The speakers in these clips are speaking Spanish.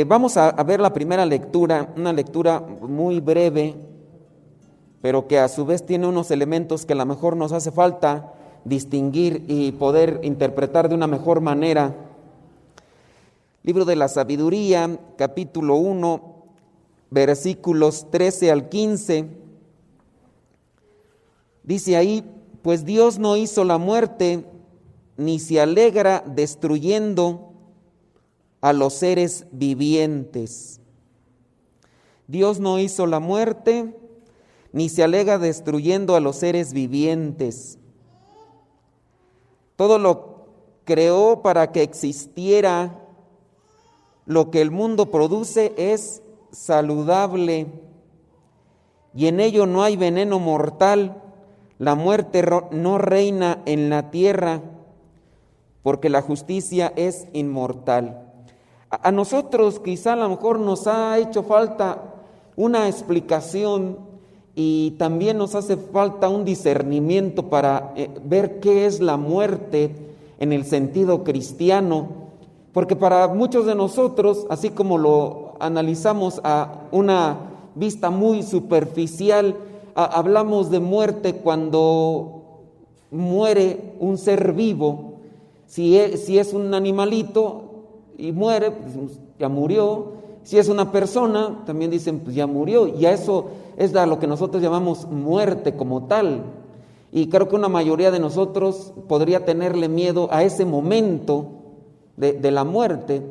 Vamos a ver la primera lectura, una lectura muy breve, pero que a su vez tiene unos elementos que a lo mejor nos hace falta distinguir y poder interpretar de una mejor manera. Libro de la Sabiduría, capítulo 1, versículos 13 al 15. Dice ahí: pues Dios no hizo la muerte, ni se alegra destruyendo a los seres vivientes. Dios no hizo la muerte, ni se alegra destruyendo a los seres vivientes. Todo lo creó para que existiera. Lo que el mundo produce es saludable y en ello no hay veneno mortal. La muerte no reina en la tierra, porque la justicia es inmortal. A nosotros quizá a lo mejor nos ha hecho falta una explicación y también nos hace falta un discernimiento para ver qué es la muerte en el sentido cristiano, porque para muchos de nosotros, así como lo analizamos a una vista muy superficial, hablamos de muerte cuando muere un ser vivo. Si es un animalito y muere, pues ya murió. Si es una persona, también dicen, pues ya murió. Y a eso es a lo que nosotros llamamos muerte como tal. Y creo que una mayoría de nosotros podría tenerle miedo a ese momento de la muerte.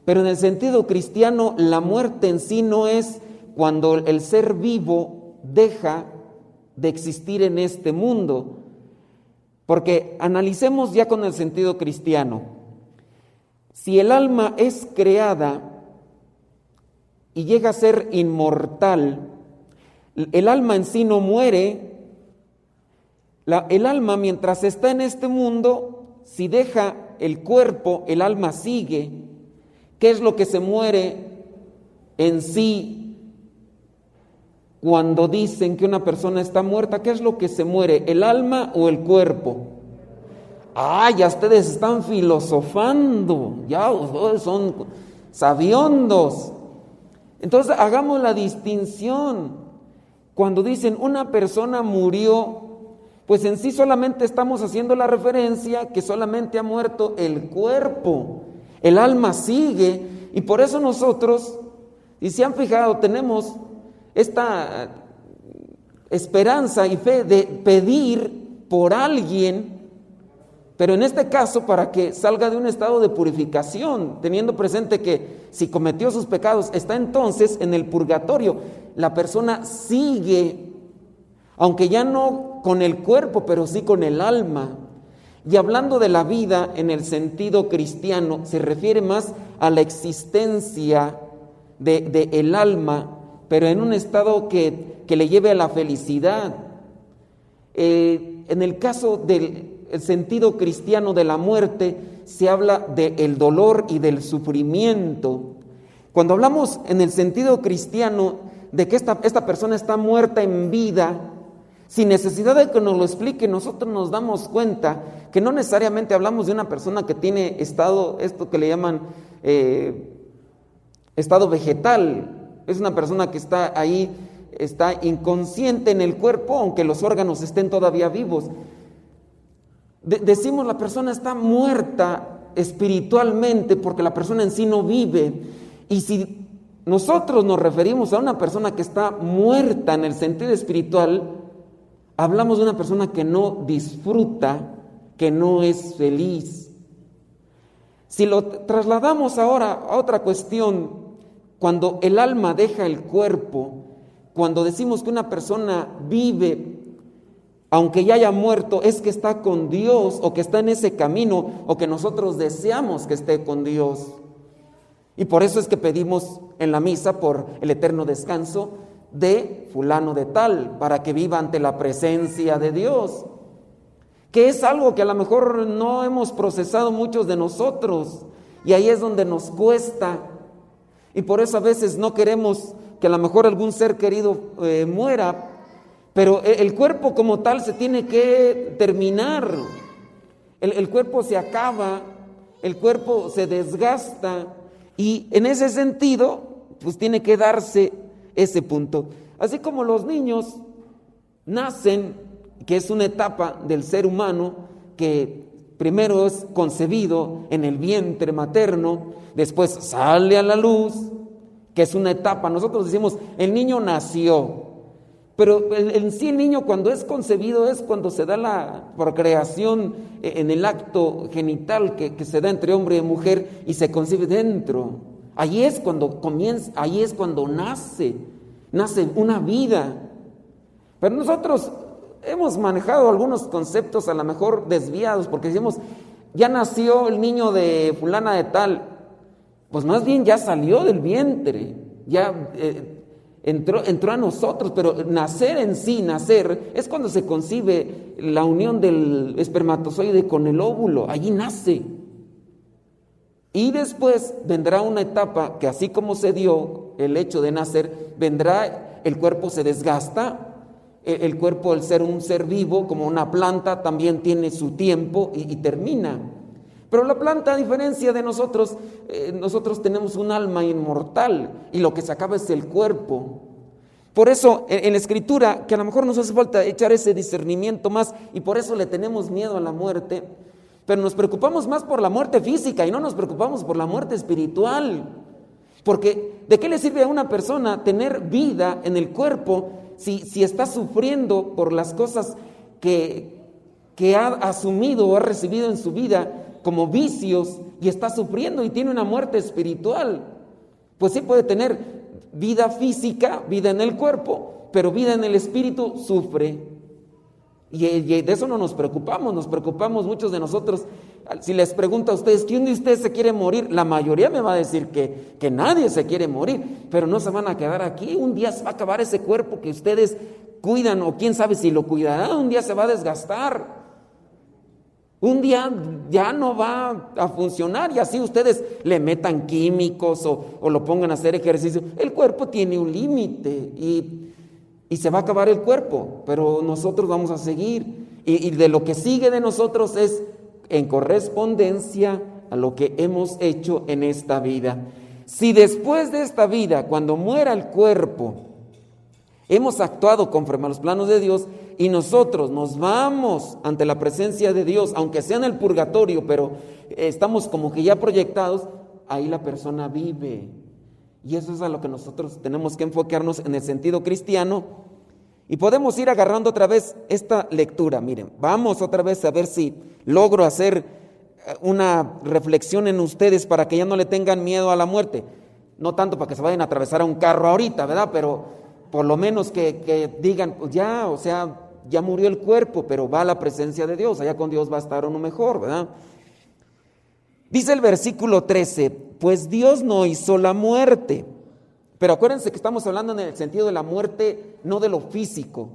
Pero en el sentido cristiano, la muerte en sí no es cuando el ser vivo deja de existir en este mundo. Porque analicemos ya con el sentido cristiano. Si el alma es creada y llega a ser inmortal, el alma en sí no muere. El alma, mientras está en este mundo, si deja el cuerpo, el alma sigue. ¿Qué es lo que se muere en sí cuando dicen que una persona está muerta? ¿Qué es lo que se muere, el alma o el cuerpo? Ya ustedes están filosofando, ya son sabiondos. Entonces hagamos la distinción. Cuando dicen una persona murió, pues en sí solamente estamos haciendo la referencia que solamente ha muerto el cuerpo, el alma sigue. Y por eso nosotros, y se han fijado, tenemos esta esperanza y fe de pedir por alguien, pero en este caso para que salga de un estado de purificación, teniendo presente que si cometió sus pecados está entonces en el purgatorio. La persona sigue, aunque ya no con el cuerpo, pero sí con el alma. Y hablando de la vida en el sentido cristiano, se refiere más a la existencia de el alma, pero en un estado que le lleve a la felicidad. En el caso del sentido cristiano de la muerte, se habla del dolor y del sufrimiento. Cuando hablamos en el sentido cristiano de que esta persona está muerta en vida, sin necesidad de que nos lo explique, nosotros nos damos cuenta que no necesariamente hablamos de una persona que tiene estado, esto que le llaman estado vegetal. Es una persona que está ahí, está inconsciente en el cuerpo, aunque los órganos estén todavía vivos. Decimos la persona está muerta espiritualmente porque la persona en sí no vive. Y si nosotros nos referimos a una persona que está muerta en el sentido espiritual, hablamos de una persona que no disfruta, que no es feliz. Si lo trasladamos ahora a otra cuestión, cuando el alma deja el cuerpo, cuando decimos que una persona vive, aunque ya haya muerto, es que está con Dios o que está en ese camino o que nosotros deseamos que esté con Dios. Y por eso es que pedimos en la misa por el eterno descanso de fulano de tal, para que viva ante la presencia de Dios, que es algo que a lo mejor no hemos procesado muchos de nosotros, y ahí es donde nos cuesta, y por eso a veces no queremos que a lo mejor algún ser querido muera, pero el cuerpo como tal se tiene que terminar. El cuerpo se acaba, el cuerpo se desgasta, Y en ese sentido, pues tiene que darse ese punto. Así como los niños nacen, que es una etapa del ser humano, que primero es concebido en el vientre materno, después sale a la luz, que es una etapa. Nosotros decimos, el niño nació, pero en sí el niño cuando es concebido es cuando se da la procreación en el acto genital que se da entre hombre y mujer y se concibe dentro. Ahí es cuando comienza, ahí es cuando nace una vida. Pero nosotros hemos manejado algunos conceptos a lo mejor desviados, porque decimos, ya nació el niño de fulana de tal, pues más bien ya salió del vientre, ya entró a nosotros, pero nacer en sí, nacer, es cuando se concibe la unión del espermatozoide con el óvulo, allí nace. Y después vendrá una etapa que así como se dio el hecho de nacer, vendrá, el cuerpo se desgasta, el cuerpo al ser un ser vivo, como una planta, también tiene su tiempo y termina. Pero la planta, a diferencia de nosotros, nosotros tenemos un alma inmortal y lo que se acaba es el cuerpo. Por eso en la Escritura, que a lo mejor nos hace falta echar ese discernimiento más y por eso le tenemos miedo a la muerte, pero nos preocupamos más por la muerte física y no nos preocupamos por la muerte espiritual. Porque ¿de qué le sirve a una persona tener vida en el cuerpo si está sufriendo por las cosas que ha asumido o ha recibido en su vida como vicios y está sufriendo y tiene una muerte espiritual? Pues sí puede tener vida física, vida en el cuerpo, pero vida en el espíritu sufre. Y de eso no nos preocupamos muchos de nosotros. Si les pregunto a ustedes, ¿quién de ustedes se quiere morir? La mayoría me va a decir que nadie se quiere morir, pero no se van a quedar aquí. Un día se va a acabar ese cuerpo que ustedes cuidan, o quién sabe si lo cuidarán, un día se va a desgastar. Un día ya no va a funcionar y así ustedes le metan químicos o lo pongan a hacer ejercicio. El cuerpo tiene un límite y se va a acabar el cuerpo, pero nosotros vamos a seguir. Y de lo que sigue de nosotros es en correspondencia a lo que hemos hecho en esta vida. Si después de esta vida, cuando muera el cuerpo, hemos actuado conforme a los planos de Dios y nosotros nos vamos ante la presencia de Dios, aunque sea en el purgatorio, pero estamos como que ya proyectados, ahí la persona vive. Y eso es a lo que nosotros tenemos que enfocarnos en el sentido cristiano. Y podemos ir agarrando otra vez esta lectura. Miren, vamos otra vez a ver si logro hacer una reflexión en ustedes para que ya no le tengan miedo a la muerte. No tanto para que se vayan a atravesar a un carro ahorita, ¿verdad? Pero por lo menos que digan, pues ya, o sea, ya murió el cuerpo, pero va a la presencia de Dios, allá con Dios va a estar uno mejor, ¿verdad? Dice el versículo 13, pues Dios no hizo la muerte. Pero acuérdense que estamos hablando en el sentido de la muerte, no de lo físico,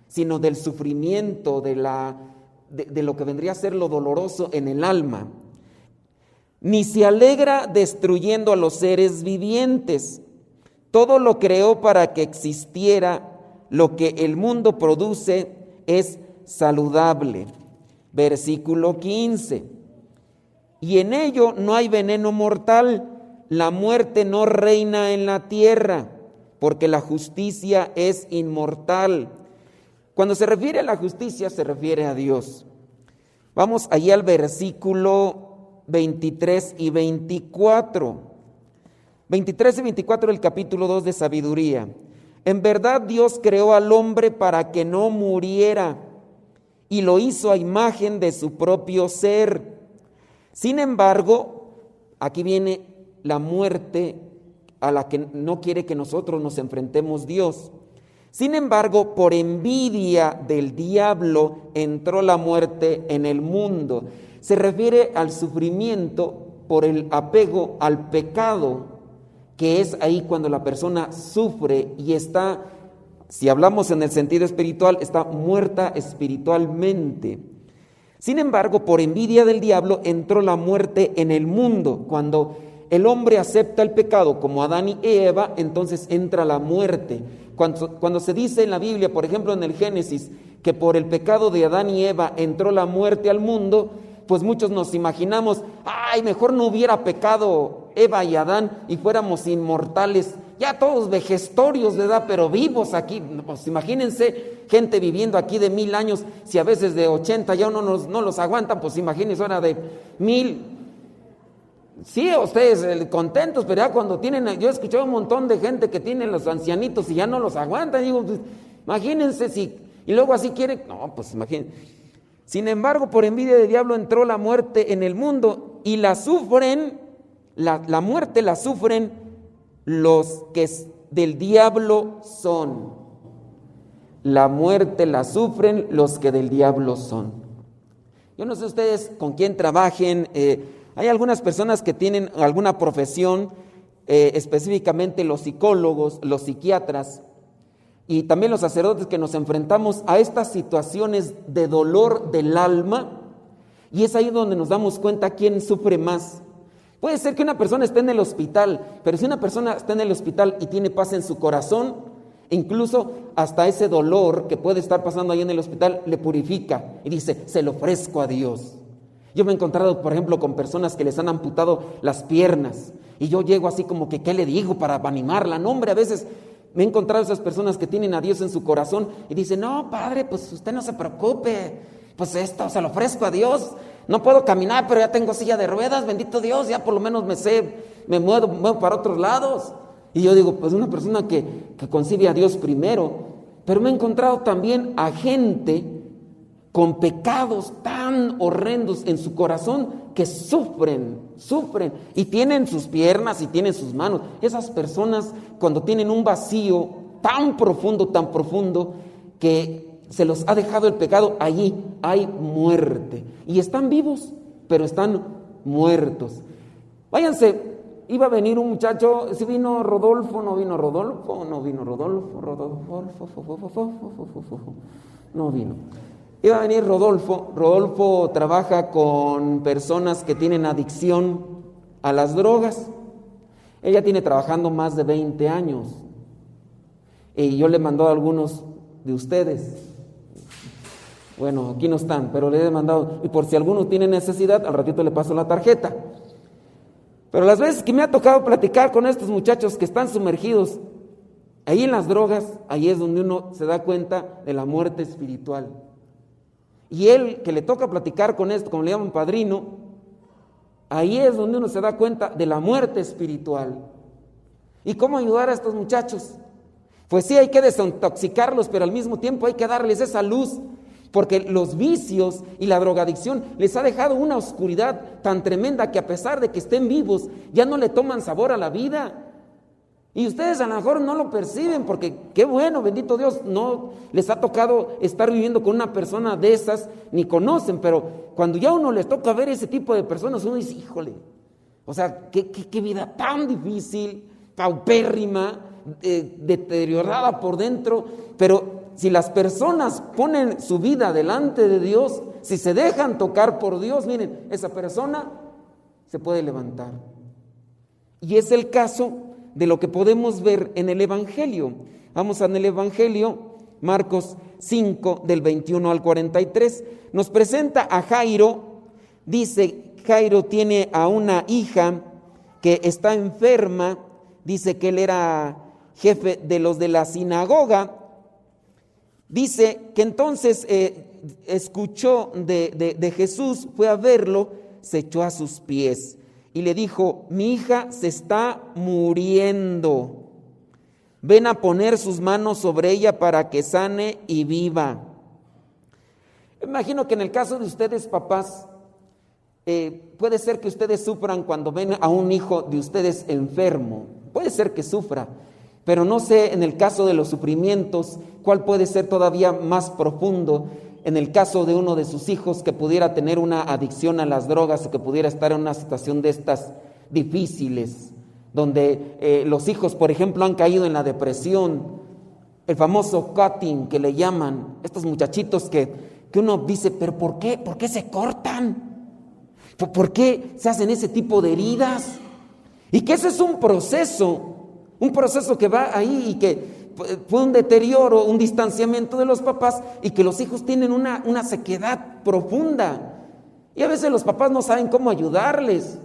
sino del sufrimiento, de lo que vendría a ser lo doloroso en el alma. Ni se alegra destruyendo a los seres vivientes. Todo lo creó para que existiera. Lo que el mundo produce es saludable. Versículo 15. Y en ello no hay veneno mortal. La muerte no reina en la tierra, porque la justicia es inmortal. Cuando se refiere a la justicia, se refiere a Dios. Vamos allí al versículo 23 y 24. 23 y 24 del capítulo 2 de Sabiduría. En verdad Dios creó al hombre para que no muriera, y lo hizo a imagen de su propio ser. Sin embargo, aquí viene la muerte a la que no quiere que nosotros nos enfrentemos Dios. Sin embargo, por envidia del diablo entró la muerte en el mundo. Se refiere al sufrimiento por el apego al pecado, que es ahí cuando la persona sufre y está, si hablamos en el sentido espiritual, está muerta espiritualmente. Sin embargo, por envidia del diablo entró la muerte en el mundo. Cuando el hombre acepta el pecado como Adán y Eva, entonces entra la muerte. Cuando se dice en la Biblia, por ejemplo en el Génesis, que por el pecado de Adán y Eva entró la muerte al mundo, pues muchos nos imaginamos, ay, mejor no hubiera pecado Eva y Adán y fuéramos inmortales, ya todos vejestorios de edad, pero vivos aquí. Pues imagínense gente viviendo aquí de 1000 años, si a veces de 80 ya no los aguantan, pues imagínense ahora de 1000. Sí, ustedes contentos, pero ya cuando tienen, yo he escuchado un montón de gente que tienen los ancianitos y ya no los aguantan. Digo, pues, imagínense si, y luego así quieren, no, pues imagínense. Sin embargo, por envidia del diablo entró la muerte en el mundo y la sufren, la muerte la sufren los que del diablo son. La muerte la sufren los que del diablo son. Yo no sé ustedes con quién trabajen. Hay algunas personas que tienen alguna profesión, específicamente los psicólogos, los psiquiatras y también los sacerdotes, que nos enfrentamos a estas situaciones de dolor del alma, y es ahí donde nos damos cuenta quién sufre más. Puede ser que una persona esté en el hospital, pero si una persona está en el hospital y tiene paz en su corazón, incluso hasta ese dolor que puede estar pasando ahí en el hospital le purifica y dice, se lo ofrezco a Dios. Yo me he encontrado, por ejemplo, con personas que les han amputado las piernas y yo llego así como que, ¿qué le digo para animarla? No, hombre, a veces me he encontrado esas personas que tienen a Dios en su corazón y dicen, no, padre, pues usted no se preocupe, pues esto se lo ofrezco a Dios. No puedo caminar, pero ya tengo silla de ruedas, bendito Dios, ya por lo menos me muevo para otros lados. Y yo digo, pues una persona que concibe a Dios primero, pero me he encontrado también a gente con pecados tan horrendos en su corazón que sufren y tienen sus piernas y tienen sus manos. Esas personas, cuando tienen un vacío tan profundo que se los ha dejado el pecado, allí hay muerte y están vivos, pero están muertos. Váyanse. Iba a venir un muchacho, si vino Rodolfo, no vino Rodolfo, no vino. Iba a venir Rodolfo trabaja con personas que tienen adicción a las drogas. Ella tiene trabajando más de 20 años. Y yo le mandó a algunos de ustedes. Bueno, aquí no están, pero le he mandado, y por si alguno tiene necesidad, al ratito le paso la tarjeta. Pero las veces que me ha tocado platicar con estos muchachos que están sumergidos ahí en las drogas, ahí es donde uno se da cuenta de la muerte espiritual. Y él, que le toca platicar con esto, como le llaman padrino, ahí es donde uno se da cuenta de la muerte espiritual. ¿Y cómo ayudar a estos muchachos? Pues sí, hay que desintoxicarlos, pero al mismo tiempo hay que darles esa luz, porque los vicios y la drogadicción les ha dejado una oscuridad tan tremenda que a pesar de que estén vivos, ya no le toman sabor a la vida. Y ustedes a lo mejor no lo perciben, porque qué bueno, bendito Dios, no les ha tocado estar viviendo con una persona de esas, ni conocen, pero cuando ya uno les toca ver ese tipo de personas, uno dice, híjole, o sea, qué vida tan difícil, paupérrima, deteriorada por dentro, pero si las personas ponen su vida delante de Dios, si se dejan tocar por Dios, miren, esa persona se puede levantar. Y es el caso de lo que podemos ver en el Evangelio. Vamos en el Evangelio, Marcos 5, del 21 al 43. Nos presenta a Jairo. Dice, Jairo tiene a una hija que está enferma. Dice que él era jefe de los de la sinagoga. Dice que entonces escuchó de Jesús, fue a verlo, se echó a sus pies y le dijo, mi hija se está muriendo, ven a poner sus manos sobre ella para que sane y viva. Imagino que en el caso de ustedes, papás, puede ser que ustedes sufran cuando ven a un hijo de ustedes enfermo, puede ser que sufra. Pero no sé, en el caso de los sufrimientos, cuál puede ser todavía más profundo en el caso de uno de sus hijos que pudiera tener una adicción a las drogas o que pudiera estar en una situación de estas difíciles, donde los hijos, por ejemplo, han caído en la depresión, el famoso cutting que le llaman, estos muchachitos que uno dice, pero ¿por qué? ¿Por qué se cortan? ¿Por qué se hacen ese tipo de heridas? Y que ese es un proceso que va ahí y que fue un deterioro, un distanciamiento de los papás y que los hijos tienen una sequedad profunda. Y a veces los papás no saben cómo ayudarles.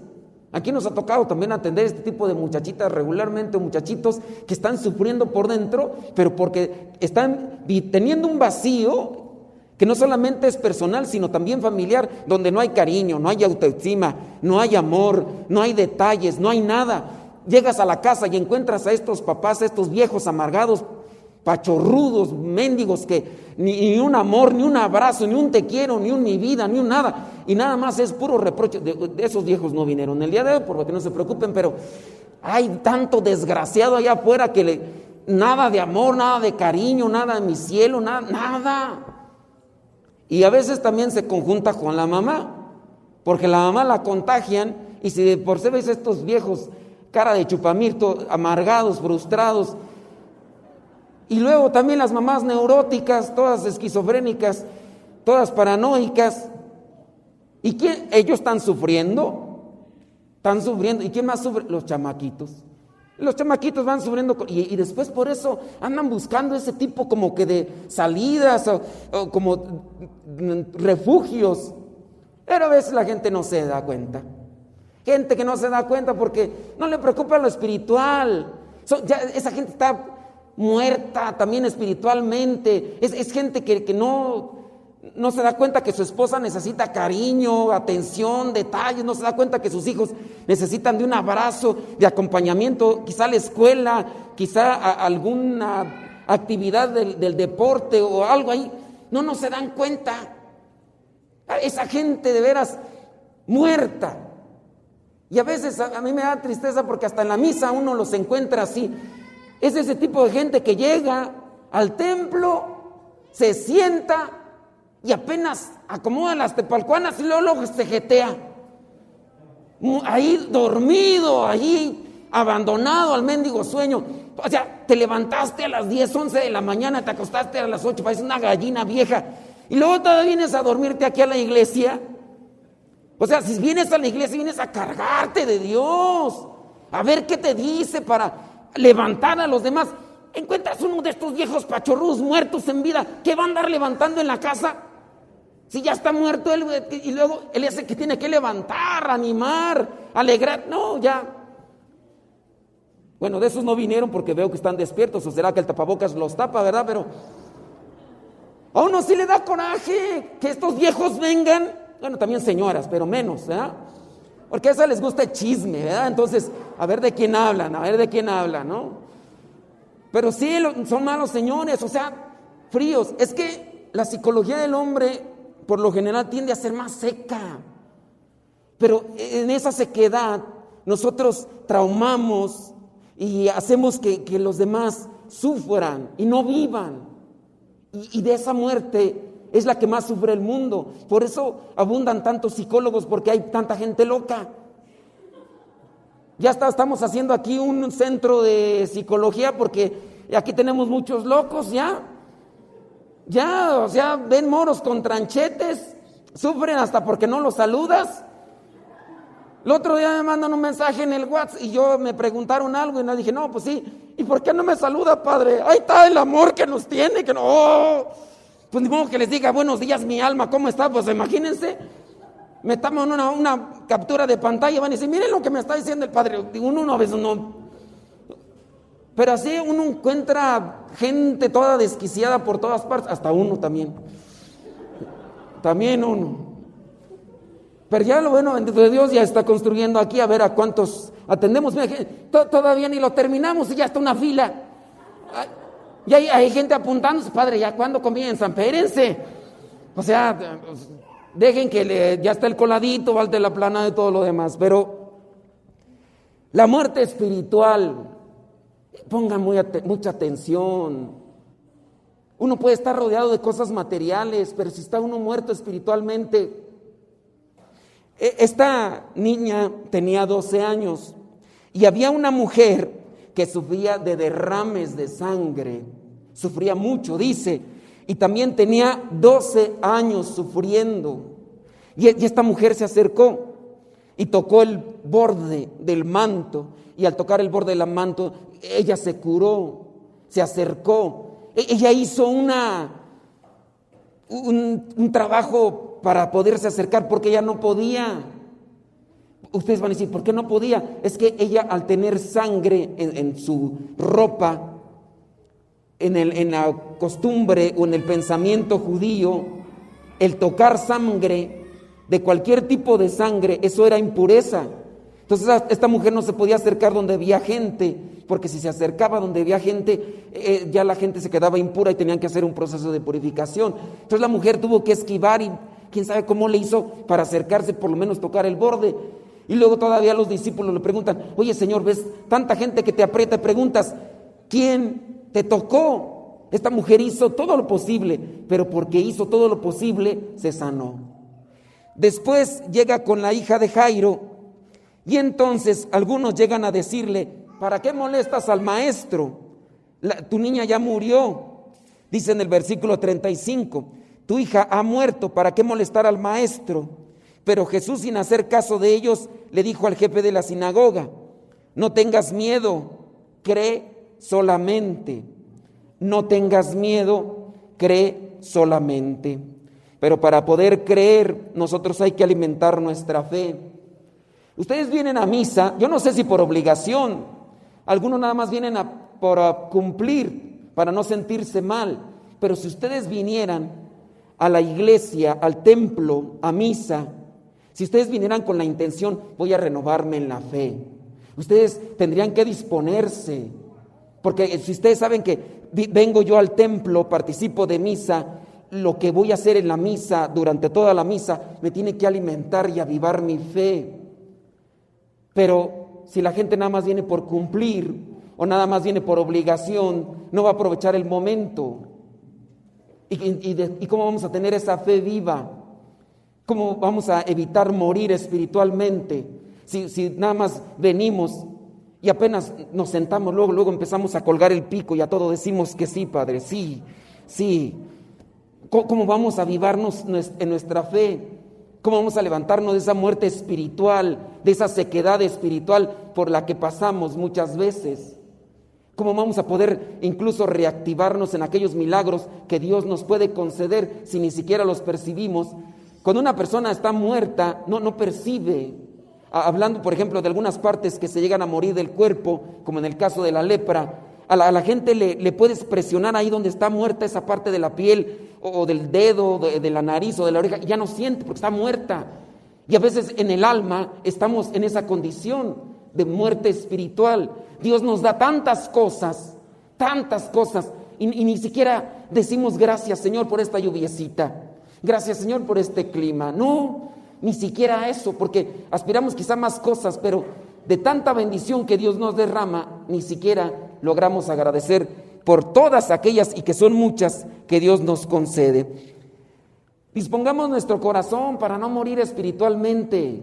Aquí nos ha tocado también atender este tipo de muchachitas regularmente, muchachitos que están sufriendo por dentro, pero porque están teniendo un vacío que no solamente es personal, sino también familiar, donde no hay cariño, no hay autoestima, no hay amor, no hay detalles, no hay nada. Llegas a la casa y encuentras a estos papás, a estos viejos amargados, pachorrudos, mendigos, que ni un amor, ni un abrazo, ni un te quiero, ni un mi vida, ni un nada, y nada más es puro reproche. De esos viejos no vinieron el día de hoy, por lo que no se preocupen, pero hay tanto desgraciado allá afuera que nada de amor, nada de cariño, nada de mi cielo, nada. Y a veces también se conjunta con la mamá, porque la mamá la contagian, y si por si ves estos viejos, cara de chupamirto, amargados, frustrados, y luego también las mamás neuróticas, todas esquizofrénicas, todas paranoicas. ¿Y quién? Ellos están sufriendo. ¿Y quién más sufre? Los chamaquitos. Los chamaquitos van sufriendo y después por eso andan buscando ese tipo como que de salidas o como refugios. Pero a veces la gente no se da cuenta. Gente que no se da cuenta porque no le preocupa lo espiritual. Ya esa gente está muerta también espiritualmente. Es gente que no se da cuenta que su esposa necesita cariño, atención, detalles. No se da cuenta que sus hijos necesitan de un abrazo, de acompañamiento, quizá la escuela, quizá alguna actividad del deporte o algo ahí. No se dan cuenta. Esa gente de veras muerta. Y a veces a mí me da tristeza porque hasta en la misa uno los encuentra así. Es ese tipo de gente que llega al templo, se sienta y apenas acomoda las tepalcuanas y luego se jetea. Ahí dormido, ahí abandonado al mendigo sueño. O sea, te levantaste a las 10, 11 de la mañana, te acostaste a las 8, pareces una gallina vieja. Y luego todavía vienes a dormirte aquí a la iglesia. O sea, si vienes a la iglesia, vienes a cargarte de Dios. A ver qué te dice para levantar a los demás. Encuentras uno de estos viejos pachorrus muertos en vida, ¿qué va a andar levantando en la casa? Si ya está muerto él, y luego él es el que tiene que levantar, animar, alegrar. No, ya. Bueno, de esos no vinieron porque veo que están despiertos, o será que el tapabocas los tapa, ¿verdad? Pero a uno sí le da coraje que estos viejos vengan. Bueno, también señoras, pero menos, ¿verdad? Porque a esa les gusta el chisme, ¿verdad? Entonces, a ver de quién hablan, ¿no? Pero sí, son malos señores, o sea, fríos. Es que la psicología del hombre, por lo general, tiende a ser más seca. Pero en esa sequedad, nosotros traumamos y hacemos que los demás sufran y no vivan. Y de esa muerte es la que más sufre el mundo. Por eso abundan tantos psicólogos, porque hay tanta gente loca. Ya estamos haciendo aquí un centro de psicología porque aquí tenemos muchos locos ya, o sea, ven moros con tranchetes, sufren hasta porque no los saludas. El otro día me mandan un mensaje en el WhatsApp y me preguntaron algo y le dije, no, pues sí, ¿y por qué no me saluda, padre? Ahí está el amor que nos tiene, que no... Pues ni modo que les diga, buenos días mi alma, ¿cómo está? Pues imagínense, me toman una captura de pantalla y van a decir, miren lo que me está diciendo el padre. Uno a veces no. Pero así uno encuentra gente toda desquiciada por todas partes, hasta uno también. También uno. Pero ya lo bueno, bendito de Dios, ya está construyendo aquí, a ver a cuántos atendemos. Mira, todavía ni lo terminamos y ya está una fila. Y hay gente apuntándose, padre, ¿ya cuándo comienzan? Espérense. O sea, dejen que ya está el coladito, valte la plana de todo lo demás. Pero la muerte espiritual, pongan mucha atención. Uno puede estar rodeado de cosas materiales, pero si está uno muerto espiritualmente. Esta niña tenía 12 años y había una mujer que sufría de derrames de sangre, sufría mucho, dice, y también tenía 12 años sufriendo. Y esta mujer se acercó y tocó el borde del manto, y al tocar el borde del manto, ella se curó, se acercó. Ella hizo un trabajo para poderse acercar porque ella no podía. Ustedes van a decir, ¿por qué no podía? Es que ella, al tener sangre en su ropa, en la costumbre o en el pensamiento judío, el tocar sangre, de cualquier tipo de sangre, eso era impureza. Entonces esta mujer no se podía acercar donde había gente, porque si se acercaba donde había gente, ya la gente se quedaba impura y tenían que hacer un proceso de purificación. Entonces la mujer tuvo que esquivar y quién sabe cómo le hizo para acercarse, por lo menos tocar el borde. Y luego todavía los discípulos le preguntan, oye Señor, ves tanta gente que te aprieta, y preguntas, ¿quién te tocó? Esta mujer hizo todo lo posible, pero porque hizo todo lo posible, se sanó. Después llega con la hija de Jairo, y entonces algunos llegan a decirle, ¿para qué molestas al maestro? Tu niña ya murió. Dice en el versículo 35, tu hija ha muerto, ¿para qué molestar al maestro? Pero Jesús, sin hacer caso de ellos, le dijo al jefe de la sinagoga, no tengas miedo, cree solamente. No tengas miedo, cree solamente. Pero para poder creer, nosotros hay que alimentar nuestra fe. Ustedes vienen a misa, yo no sé si por obligación, algunos nada más vienen por cumplir, para no sentirse mal, pero si ustedes vinieran a la iglesia, al templo, a misa, si ustedes vinieran con la intención, voy a renovarme en la fe, ustedes tendrían que disponerse, porque si ustedes saben que vengo yo al templo, participo de misa, lo que voy a hacer en la misa, durante toda la misa, me tiene que alimentar y avivar mi fe. Pero si la gente nada más viene por cumplir o nada más viene por obligación, no va a aprovechar el momento. ¿Y cómo vamos a tener esa fe viva? ¿Cómo vamos a evitar morir espiritualmente? Si nada más venimos y apenas nos sentamos, luego empezamos a colgar el pico y a todo decimos que sí, Padre, sí. ¿Cómo vamos a avivarnos en nuestra fe? ¿Cómo vamos a levantarnos de esa muerte espiritual, de esa sequedad espiritual por la que pasamos muchas veces? ¿Cómo vamos a poder incluso reactivarnos en aquellos milagros que Dios nos puede conceder si ni siquiera los percibimos? Cuando una persona está muerta, no percibe. Hablando, por ejemplo, de algunas partes que se llegan a morir del cuerpo, como en el caso de la lepra, a la gente le puedes presionar ahí donde está muerta esa parte de la piel, o del dedo, de la nariz o de la oreja, y ya no siente porque está muerta. Y a veces en el alma estamos en esa condición de muerte espiritual. Dios nos da tantas cosas, y ni siquiera decimos gracias, Señor, por esta lluviecita, gracias, Señor, por este clima. No, ni siquiera eso, porque aspiramos quizá más cosas, pero de tanta bendición que Dios nos derrama, ni siquiera logramos agradecer por todas aquellas, y que son muchas, que Dios nos concede. Dispongamos nuestro corazón para no morir espiritualmente,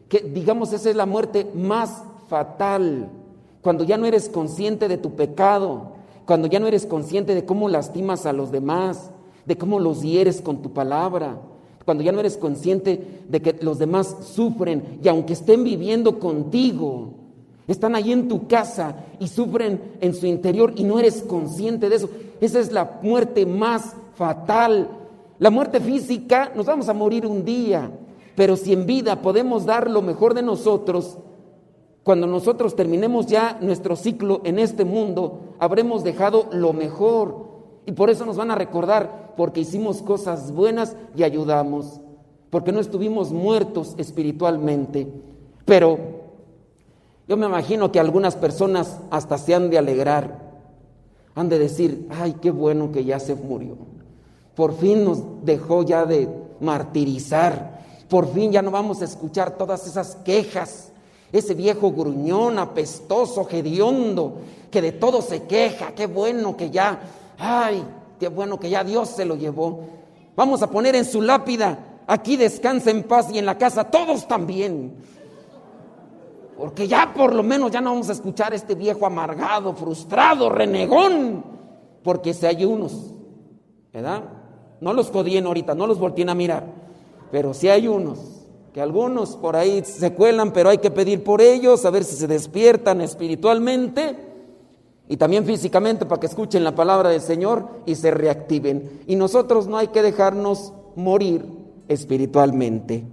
que digamos esa es la muerte más fatal, cuando ya no eres consciente de tu pecado, cuando ya no eres consciente de cómo lastimas a los demás, de cómo los hieres con tu palabra, cuando ya no eres consciente de que los demás sufren, y aunque estén viviendo contigo, están ahí en tu casa y sufren en su interior y no eres consciente de eso. Esa es la muerte más fatal. La muerte física, nos vamos a morir un día, pero si en vida podemos dar lo mejor de nosotros, cuando nosotros terminemos ya nuestro ciclo en este mundo, habremos dejado lo mejor, y por eso nos van a recordar, porque hicimos cosas buenas y ayudamos, porque no estuvimos muertos espiritualmente. Pero yo me imagino que algunas personas hasta se han de alegrar, han de decir, ay, qué bueno que ya se murió, por fin nos dejó ya de martirizar, por fin ya no vamos a escuchar todas esas quejas, ese viejo gruñón, apestoso, hediondo, que de todo se queja. Qué bueno que ya, ay, qué bueno que ya Dios se lo llevó. Vamos a poner en su lápida, aquí descansa en paz, y en la casa todos también. Porque ya por lo menos ya no vamos a escuchar a este viejo amargado, frustrado, renegón, porque si hay unos, ¿verdad? No los codien ahorita, no los volteen a mirar, pero si hay unos, que algunos por ahí se cuelan, pero hay que pedir por ellos, a ver si se despiertan espiritualmente y también físicamente, para que escuchen la palabra del Señor y se reactiven. Y nosotros no hay que dejarnos morir espiritualmente.